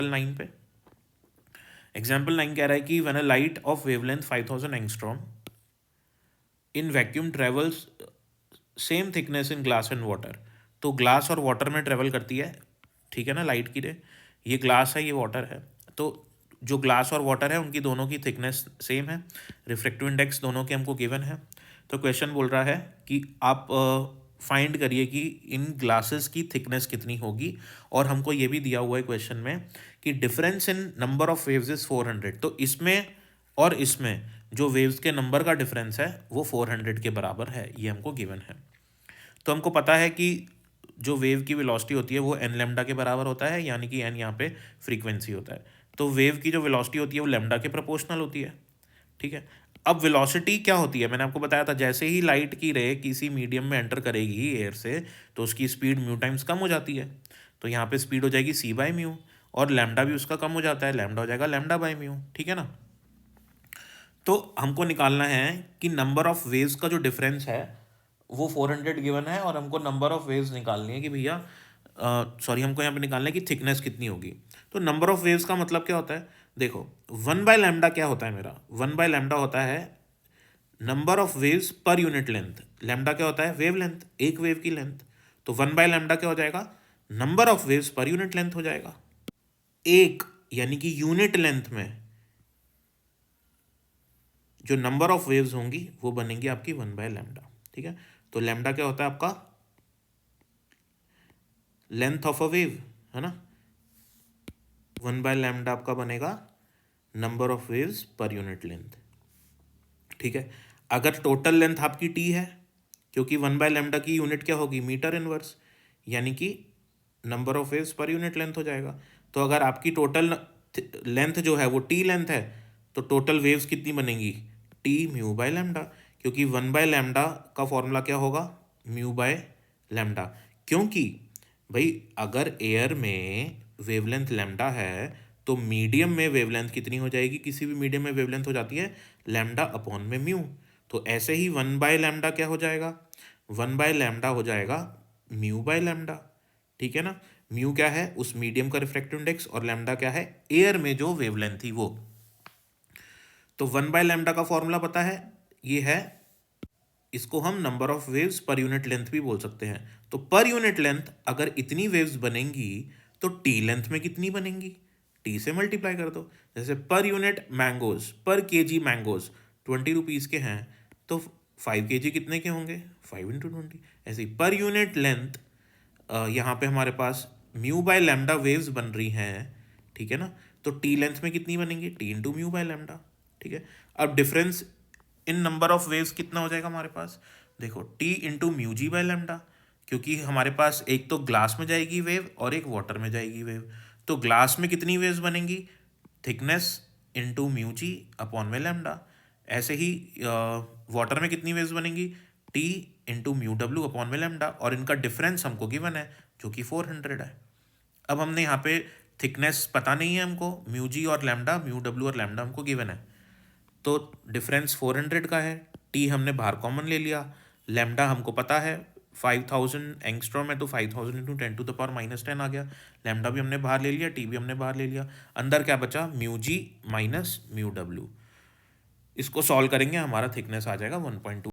9 पे। एग्जाम्पल 9 कह रहा है कि when a light of wavelength 5000 angstrom in vacuum travels same thickness in glass and water. तो ग्लास और वाटर में ट्रेवल करती है, ठीक है ना, लाइट की रे। ये ग्लास है, ये वाटर है। तो जो ग्लास और वाटर है उनकी दोनों की थिकनेस सेम है, रिफ्रैक्टिव इंडेक्स दोनों के हमको गिवन है। तो क्वेश्चन बोल रहा है कि आप फाइंड करिए कि इन ग्लासेस की थिकनेस कितनी होगी, और हमको ये भी दिया हुआ है क्वेश्चन में कि difference in number of waves is 400। तो इसमें और इसमें जो वेव्स के नंबर का डिफरेंस है वो 400 के बराबर है, ये हमको गिवन है। तो हमको पता है कि जो वेव की वेलोसिटी होती है वो एन लेमडा के बराबर होता है, यानी कि एन यहाँ पे फ्रीक्वेंसी होता है। तो वेव की जो वेलोसिटी होती है वो लेमडा के प्रोपोर्शनल होती है, ठीक है। अब वेलोसिटी क्या होती है, मैंने आपको बताया था, जैसे ही लाइट की रे किसी मीडियम में एंटर करेगी एयर से तो उसकी स्पीड म्यू टाइम्स कम हो जाती है। तो यहाँ पे स्पीड हो जाएगी सी बाय म्यू, और लैम्डा भी उसका कम हो जाता है, लैम्डा हो जाएगा लैम्डा बाय म्यू, ठीक है ना। तो हमको निकालना है कि नंबर ऑफ वेव्स का जो डिफरेंस है वो 400 गिवन है, और हमको नंबर ऑफ वेव्स निकालनी है कि भैया सॉरी हमको यहाँ पे निकालना है कि थिकनेस कितनी होगी। तो नंबर ऑफ वेव्स का मतलब क्या होता है, देखो 1/λ क्या होता है मेरा, 1/λ होता है number of waves per unit length. Lambda क्या होता है, वेव लेंथ, एक वेव की लेंथ। तो 1/λ क्या हो जाएगा, number of waves per unit length हो जाएगा। एक यानी कि यूनिट लेंथ में जो नंबर ऑफ वेव्स होंगी वो बनेंगी आपकी 1/λ, ठीक है। तो लैम्डा क्या होता है आपका, लेंथ ऑफ अ वेव, है ना। 1/λ आपका बनेगा number of waves per unit length, ठीक है। अगर टोटल लेंथ आपकी टी है, क्योंकि 1/λ की यूनिट क्या होगी, मीटर इनवर्स, यानी कि number of waves per unit length हो जाएगा। तो अगर आपकी टोटल लेंथ जो है वो टी लेंथ है, तो टोटल वेव्स कितनी बनेंगी, टी म्यू बाय लैम्डा, क्योंकि 1/λ का फॉर्मूला क्या होगा, म्यू बाय लैम्डा। क्योंकि भाई अगर एयर में वेवलेंथ लैम्डा है तो मीडियम में वेवलेंथ कितनी हो जाएगी, किसी भी मीडियम में वेवलेंथ हो जाती है लैम्डा अपॉन में म्यू। तो ऐसे ही 1/λ क्या हो जाएगा, 1/λ हो जाएगा म्यू बाय लैम्डा, ठीक है ना। म्यू क्या है, उस मीडियम का रिफ्रैक्टिव इंडेक्स, और लैम्डा क्या है, एयर में जो वेवलेंथ थी वो। तो 1/λ का फॉर्मूला पता है, ये है, इसको हम number of waves per unit length भी बोल सकते हैं। तो पर यूनिट लेंथ अगर इतनी वेव्स बनेंगी तो टी लेंथ में कितनी बनेंगी, टी से मल्टीप्लाई कर दो। जैसे पर यूनिट मैंगोज, पर केजी मैंगोज 20 रुपीज़ के हैं, तो 5 kg कितने के होंगे, 5 × 20। ऐसे ही पर यूनिट लेंथ यहाँ पे हमारे पास म्यू बाय लैम्डा वेव्स बन रही हैं, ठीक है ना। तो टी लेंथ में कितनी बनेंगी, T into mu by lambda, ठीक है। अब difference in number of waves कितना हो जाएगा हमारे पास, देखो T into mu G by lambda, क्योंकि हमारे पास एक तो ग्लास में जाएगी वेव और एक वाटर में जाएगी वेव। तो ग्लास में कितनी वेव्स बनेंगी, थिकनेस इंटू म्यू जी अपॉन में लैम्डा। ऐसे ही वाटर में कितनी वेव्स बनेंगी, T into mu W upon में लैम्डा, और इनका डिफरेंस हमको गिवन है जो कि 400 है। अब हमने यहाँ पे थिकनेस पता नहीं है हमको, म्यू जी और लैम्डा, म्यू डब्ल्यू और लैम्डा हमको गिवन है। तो डिफरेंस 400 का है, टी हमने बाहर कॉमन ले लिया, लैम्डा हमको पता है 5000 एंगस्ट्रॉम है, तो 5000 इंटू 10⁻⁻10 आ गया। लैम्डा भी हमने बाहर ले लिया, टी भी हमने बाहर ले लिया, अंदर क्या बचा, mu G minus mu W. इसको सॉल्व करेंगे हमारा थिकनेस आ जाएगा 1.2।